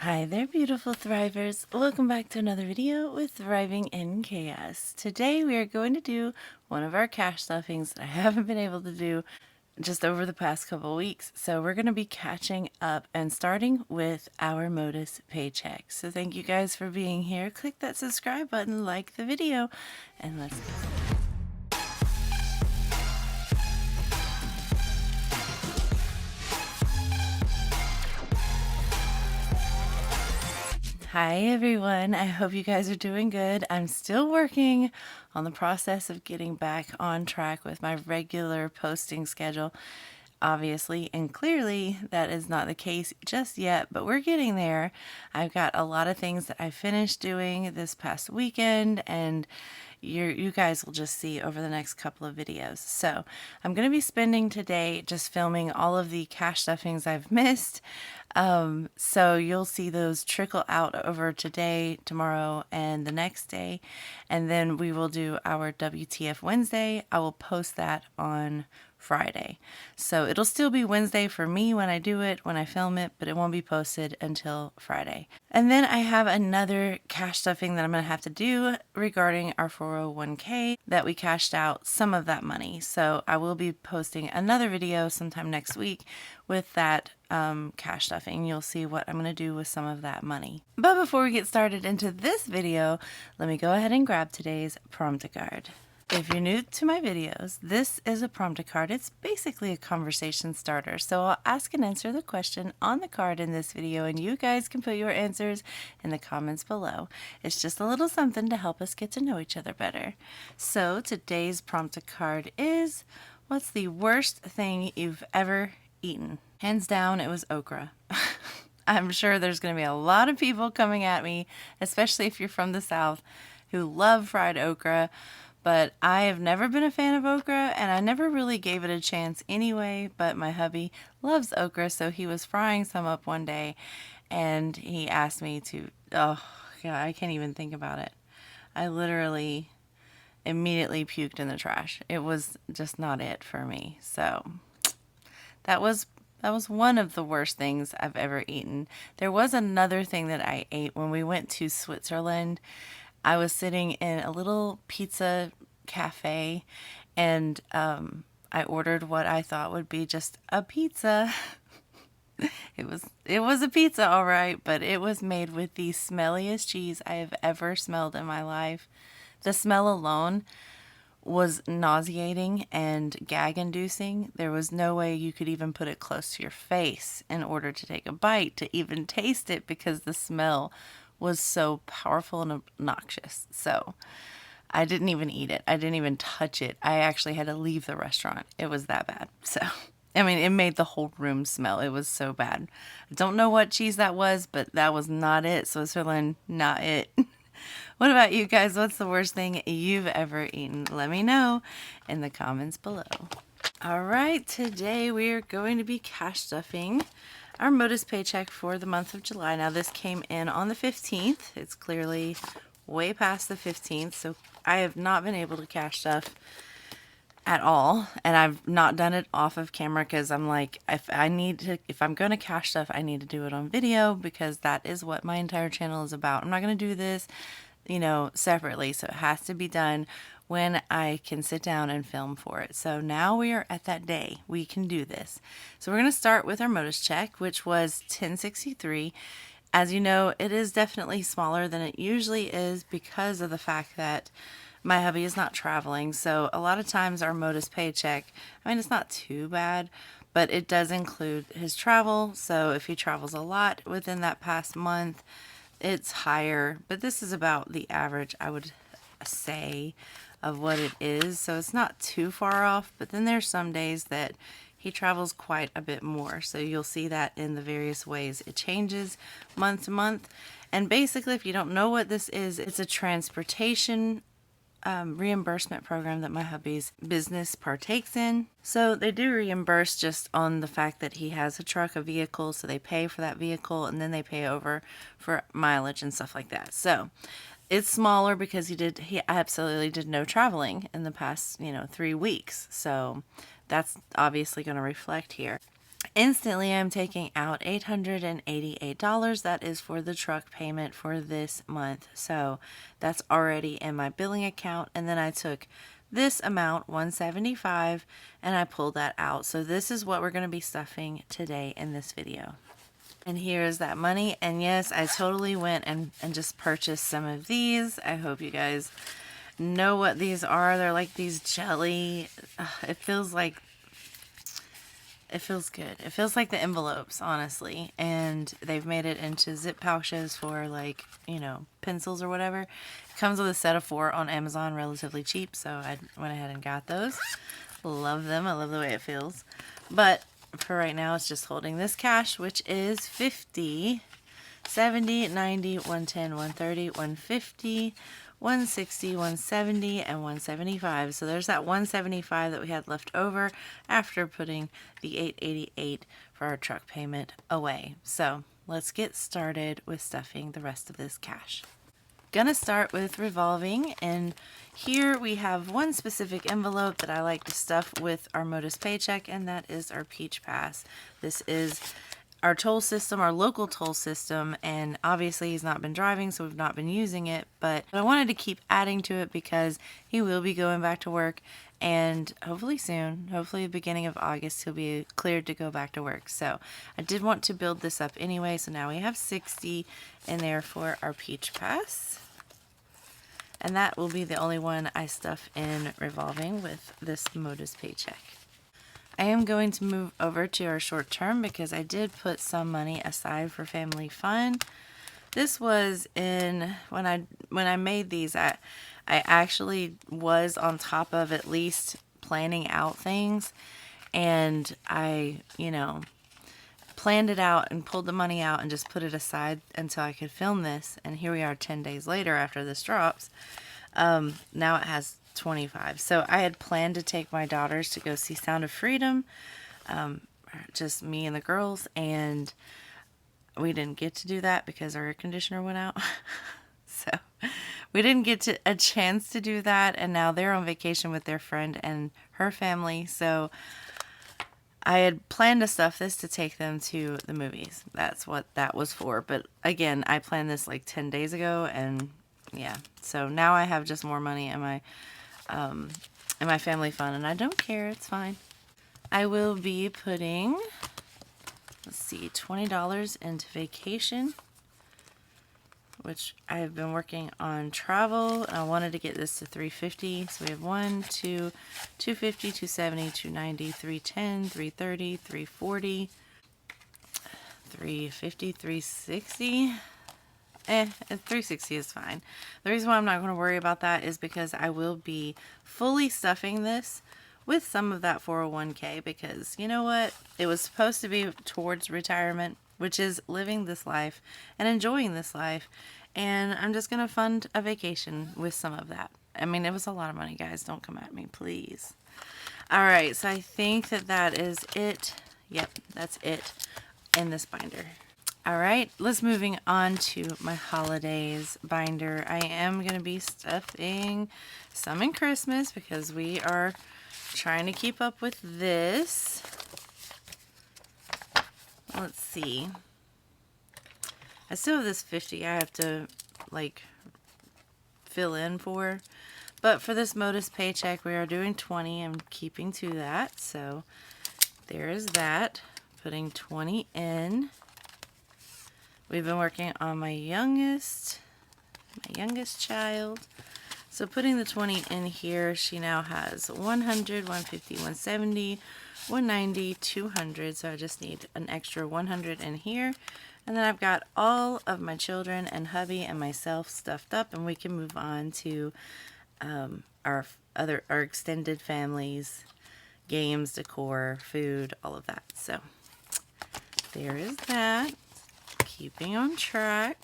Hi there, beautiful thrivers. Welcome back to another video with Thriving in Chaos. Today we are going to do one of our cash stuffings that I haven't been able to do just over the past couple weeks. So we're going to be catching up and starting with our MOTUS Paycheck. So thank you guys for being here. Click that subscribe button, like the video, and let's go. Hi everyone, I hope you guys are doing good. I'm still working on the process of getting back on track with my regular posting schedule, obviously, and clearly that is not the case just yet, but we're getting there. I've got a lot of things that I finished doing this past weekend, and you guys will just see over the next couple of videos. So I'm going to be spending today just filming all of the cash stuffings I've missed. So you'll see those trickle out over today, tomorrow, and the next day. And then we will do our WTF Wednesday. I will post that on Friday. So it'll still be Wednesday for me when I do it, when I film it, but it won't be posted until Friday. And then I have another cash stuffing that I'm going to have to do regarding our 401k that we cashed out some of that money. So I will be posting another video sometime next week with that cash stuffing. You'll see what I'm going to do with some of that money. But before we get started into this video, let me go ahead and grab today's prompt card. If you're new to my videos, this is a prompt card. It's basically a conversation starter. So I'll ask and answer the question on the card in this video, and you guys can put your answers in the comments below. It's just a little something to help us get to know each other better. So today's prompt card is, what's the worst thing you've ever eaten? Hands down, it was okra. I'm sure there's going to be a lot of people coming at me, especially if you're from the South, who love fried okra. But I have never been a fan of okra, and I never really gave it a chance anyway. But my hubby loves okra, so he was frying some up one day, and he asked me to, oh, God, I can't even think about it. I literally immediately puked in the trash. It was just not it for me. So that was one of the worst things I've ever eaten. There was another thing that I ate when we went to Switzerland. I was sitting in a little pizza cafe, and I ordered what I thought would be just a pizza. It was a pizza, all right, but it was made with the smelliest cheese I have ever smelled in my life. The smell alone was nauseating and gag-inducing. There was no way you could even put it close to your face in order to take a bite to even taste it, because the smell was so powerful and obnoxious. So I didn't even eat it. I didn't even touch it. I actually had to leave the restaurant. It was that bad. So, I mean, it made the whole room smell. It was so bad. I don't know what cheese that was, but that was not it. Switzerland, not it. What about you guys? What's the worst thing you've ever eaten? Let me know in the comments below. All right, today we are going to be cash stuffing our MOTUS paycheck for the month of July. Now, this came in on the 15th. It's clearly way past the 15th, so I have not been able to cash stuff at all, and I've not done it off of camera because I'm like, if I'm going to cash stuff, I need to do it on video, because that is what my entire channel is about. I'm not going to do this, separately, so it has to be done when I can sit down and film for it. So now we are at that day. We can do this. So we're going to start with our MOTUS check, which was $10.63. As you know, it is definitely smaller than it usually is because of the fact that my hubby is not traveling. So a lot of times our MOTUS paycheck, I mean, it's not too bad, but it does include his travel. So if he travels a lot within that past month, it's higher. But this is about the average, I would say, of what it is. So it's not too far off, but then there's some days that he travels quite a bit more. So you'll see that in the various ways it changes month to month. And basically, if you don't know what this is, it's a transportation reimbursement program that my hubby's business partakes in. So they do reimburse just on the fact that he has a truck, a vehicle, so they pay for that vehicle, and then they pay over for mileage and stuff like that. So it's smaller because he absolutely did no traveling in the past, 3 weeks. So that's obviously going to reflect here. Instantly, I'm taking out $888. That is for the truck payment for this month. So that's already in my billing account. And then I took this amount, 175, and I pulled that out. So this is what we're going to be stuffing today in this video. And here's that money. And yes, I totally went and just purchased some of these. I hope you guys know what these are. They're like these jelly. It feels good. It feels like the envelopes, honestly. And they've made it into zip pouches for, like, you know, pencils or whatever. It comes with a set of 4 on Amazon, relatively cheap. So I went ahead and got those. Love them. I love the way it feels. But for right now, it's just holding this cash, which is 50, 70, 90, 110, 130, 150, 160, 170, and 175. So there's that 175 that we had left over after putting the 888 for our truck payment away. So let's get started with stuffing the rest of this cash. Gonna start with revolving, and here we have one specific envelope that I like to stuff with our MOTUS Paycheck, and that is our Peach Pass. This is our toll system, our local toll system, and obviously he's not been driving, so we've not been using it, but I wanted to keep adding to it because he will be going back to work, and hopefully soon, hopefully the beginning of August, he'll be cleared to go back to work. So I did want to build this up anyway, so now we have 60 in there for our Peach Pass. And that will be the only one I stuff in revolving with this MOTUS Paycheck. I am going to move over to our short term because I did put some money aside for family fun. This was in when I made these, I actually was on top of at least planning out things, and I, you know, planned it out and pulled the money out and just put it aside until I could film this. And here we are 10 days later after this drops. Now it has 25. So I had planned to take my daughters to go see Sound of Freedom, just me and the girls, and we didn't get to do that because our air conditioner went out. So we didn't get a chance to do that, and now they're on vacation with their friend and her family. So I had planned to stuff this to take them to the movies. That's what that was for. But again, I planned this like 10 days ago, and yeah. So now I have just more money in my family fund, and I don't care. It's fine. I will be putting, let's see, $20 into vacation, which I have been working on travel, and I wanted to get this to $350. So we have 1, 2, $250, $270, $290, $310, $330, $340, $350, $360. $360 is fine. The reason why I'm not going to worry about that is because I will be fully stuffing this with some of that 401k, because you know what? It was supposed to be towards retirement, which is living this life and enjoying this life. And I'm just going to fund a vacation with some of that. I mean, it was a lot of money, guys. Don't come at me, please. All right. So I think that is it. Yep, that's it in this binder. All right, let's moving on to my holidays binder. I am going to be stuffing some in Christmas because we are trying to keep up with this. Let's see. I still have this 50 I have to like fill in for. But for this MOTUS Paycheck, we are doing 20. I'm keeping to that. So there is that. Putting 20 in. We've been working on my youngest child. So putting the 20 in here, she now has 100, 150, 170, 190, 200. So I just need an extra 100 in here. And then I've got all of my children and hubby and myself stuffed up, and we can move on to our extended families, games, decor, food, all of that. So there is that. Keeping on track.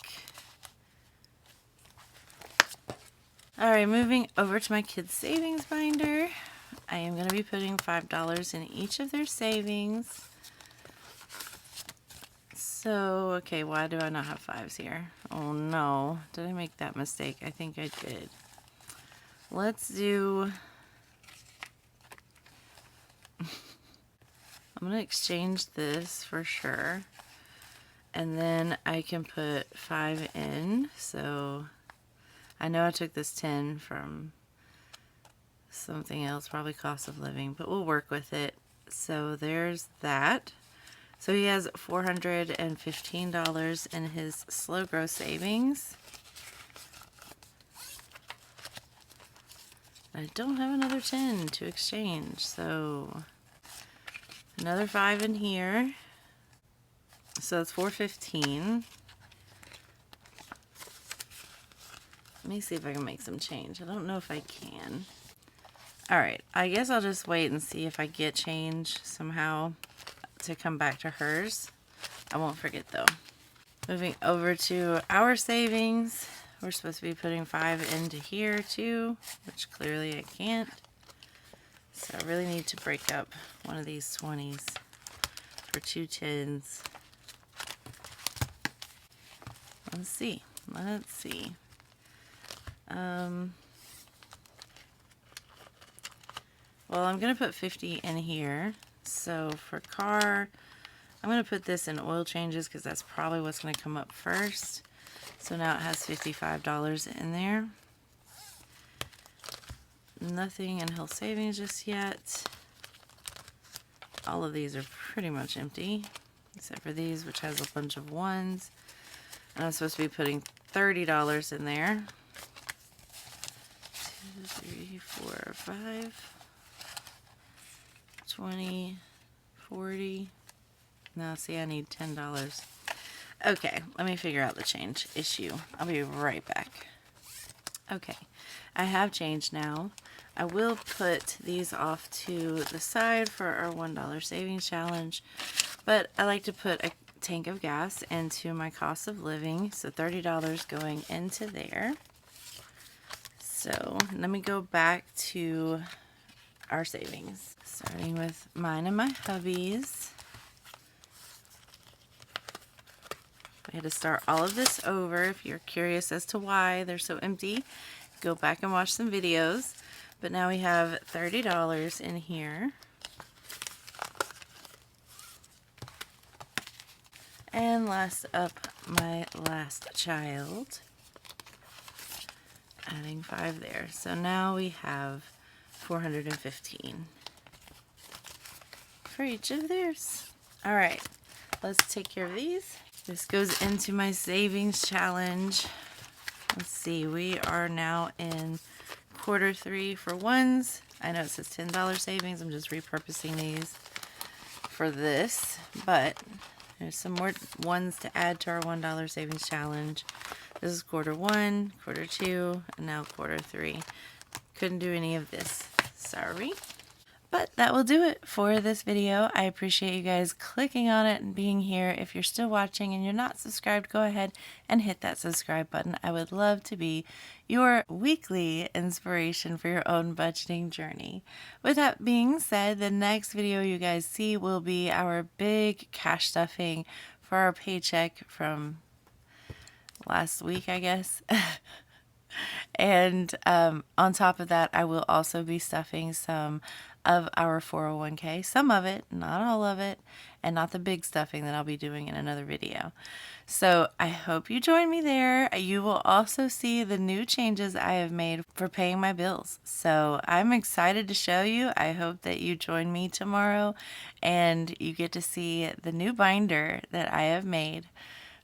All right, moving over to my kids' savings binder. I am going to be putting $5 in each of their savings. So, okay, why do I not have 5s here? Oh no, did I make that mistake? I think I did. Let's do I'm going to exchange this for sure. And then I can put 5 in. So I know I took this 10 from something else, probably cost of living, but we'll work with it. So there's that. So he has $415 in his slow growth savings. I don't have another 10 to exchange, so another 5 in here. So it's $415. Let me see if I can make some change. I don't know if I can. Alright, I guess I'll just wait and see if I get change somehow to come back to hers. I won't forget though. Moving over to our savings. We're supposed to be putting 5 into here too, which clearly I can't. So I really need to break up one of these 20s for 2 10s. Let's see. Well, I'm going to put 50 in here. So for car, I'm going to put this in oil changes because that's probably what's going to come up first. So now it has $55 in there. Nothing in health savings just yet. All of these are pretty much empty, except for these, which has a bunch of ones. And I'm supposed to be putting $30 in there. 2, 3, 4, 5, 20, 40. Now, see, I need $10. Okay, let me figure out the change issue. I'll be right back. Okay, I have change now. I will put these off to the side for our $1 savings challenge, but I like to put a tank of gas into my cost of living, so $30 going into there. So let me go back to our savings, starting with mine and my hubby's. We had to start all of this over. If you're curious as to why they're so empty, go back and watch some videos. But now we have $30 in here. And last up, my last child. Adding 5 there. So now we have $415 for each of theirs. All right, let's take care of these. This goes into my savings challenge. Let's see, we are now in quarter 3 for ones. I know it says $10 savings. I'm just repurposing these for this, but there's some more ones to add to our $1 savings challenge. This is quarter 1, quarter 2, and now quarter 3. Couldn't do any of this. Sorry. But that will do it for this video. I appreciate you guys clicking on it and being here. If you're still watching and you're not subscribed, go ahead and hit that subscribe button. I would love to be your weekly inspiration for your own budgeting journey. With that being said, the next video you guys see will be our big cash stuffing for our paycheck from last week, I guess. And on top of that, I will also be stuffing some of our 401k, some of it, not all of it, and not the big stuffing that I'll be doing in another video. So I hope you join me there. You will also see the new changes I have made for paying my bills. So I'm excited to show you. I hope that you join me tomorrow and you get to see the new binder that I have made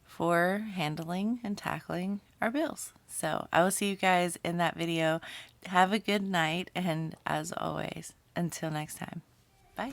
for handling and tackling our bills. So I will see you guys in that video. Have a good night, and as always, until next time, bye.